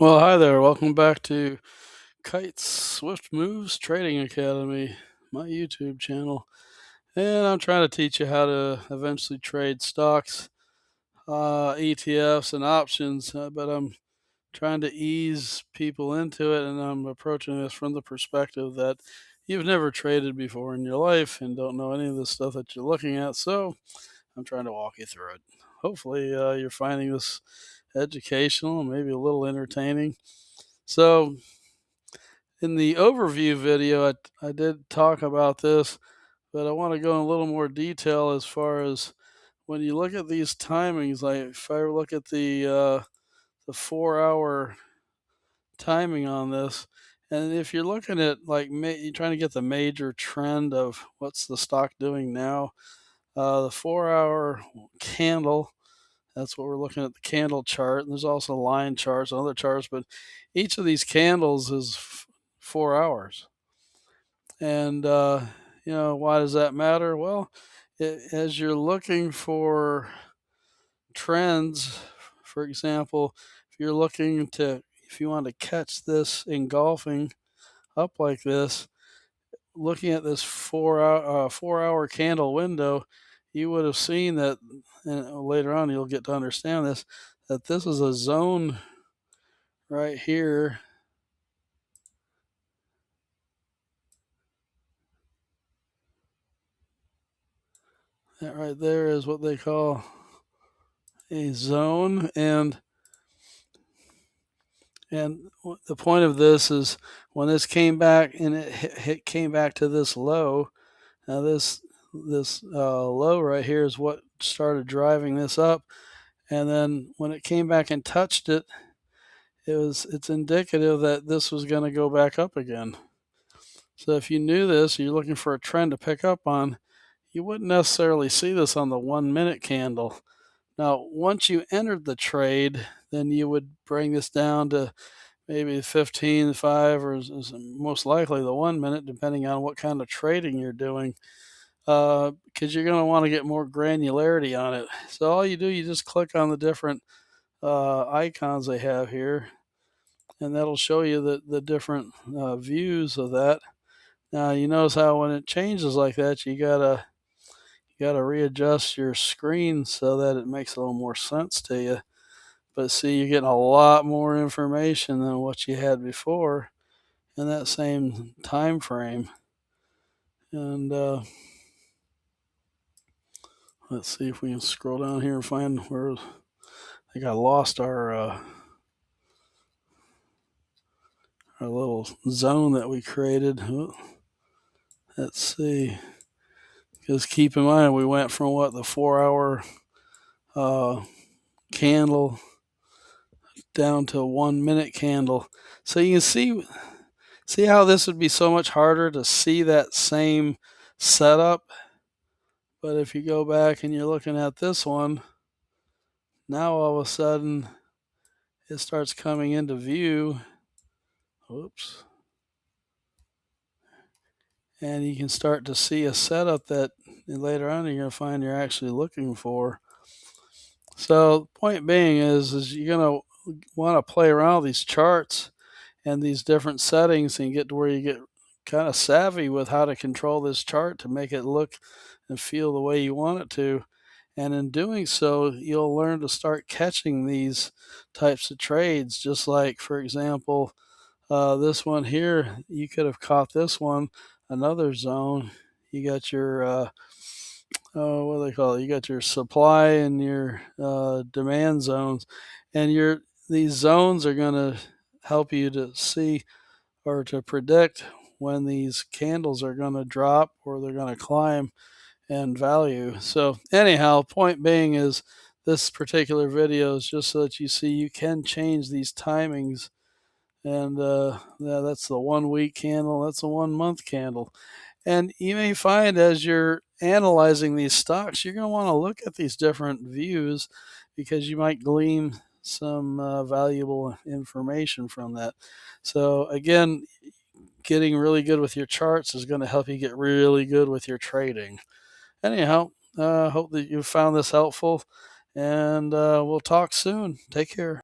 Well, hi there. Welcome back to Kite's Swift Moves Trading Academy, my YouTube channel. And I'm trying to teach you how to eventually trade stocks, ETFs, and options, but I'm trying to ease people into it, and I'm approaching this from the perspective that you've never traded before in your life and don't know any of the stuff that you're looking at. So I'm trying to walk you through it. Hopefully, you're finding this educational, maybe a little entertaining. So, in the overview video, I did talk about this, but I want to go in a little more detail as far as when you look at these timings. Like if I look at the 4 hour timing on this, and if you're looking at like you're trying to get the major trend of what's the stock doing now, the 4 hour candle. That's what we're looking at, the candle chart. And there's also line charts and other charts, but each of these candles is 4 hours. And, why does that matter? Well, as you're looking for trends, for example, if you want to catch this engulfing up like this, looking at this 4 hour candle window, you would have seen that, and later on you'll get to understand this, that this is a zone right here. That right there is what they call a zone, and the point of this is when this came back and it came back to this low. Now this low right here is what started driving this up, and then when it came back and touched it, it's indicative that this was going to go back up again. So if you knew this, you're looking for a trend to pick up on, you wouldn't necessarily see this on the 1 minute candle. Now, once you entered the trade, then you would bring this down to maybe 15, 5, or most likely the 1 minute, depending on what kind of trading you're doing, because you're going to want to get more granularity on it. So all you do, you just click on the different icons they have here, and that'll show you the different views of that. Now you notice how when it changes like that, you gotta readjust your screen so that it makes a little more sense to you. But see, you're getting a lot more information than what you had before in that same time frame. And let's see if we can scroll down here and find where I think I lost our little zone that we created. Let's see. Because keep in mind, we went from the 4 hour candle down to a 1 minute candle. So you can see how this would be so much harder to see that same setup. But if you go back and you're looking at this one, now all of a sudden it starts coming into view. Oops. And you can start to see a setup that later on you're going to find you're actually looking for. So point being is you're going to want to play around with these charts and these different settings and get to where you get kind of savvy with how to control this chart to make it look and feel the way you want it to. And in doing so, you'll learn to start catching these types of trades. Just like, for example, this one here, you could have caught this one, another zone. You got your what do they call it? You got your supply and your demand zones, and these zones are going to help you to see or to predict when these candles are going to drop or they're going to climb in value. So anyhow, point being is this particular video is just so that you see you can change these timings. And yeah, that's the 1 week candle, that's a 1 month candle. And you may find as you're analyzing these stocks, you're going to want to look at these different views because you might glean some valuable information from that. So, again, getting really good with your charts is going to help you get really good with your trading. Anyhow, hope that you found this helpful, and we'll talk soon. Take care.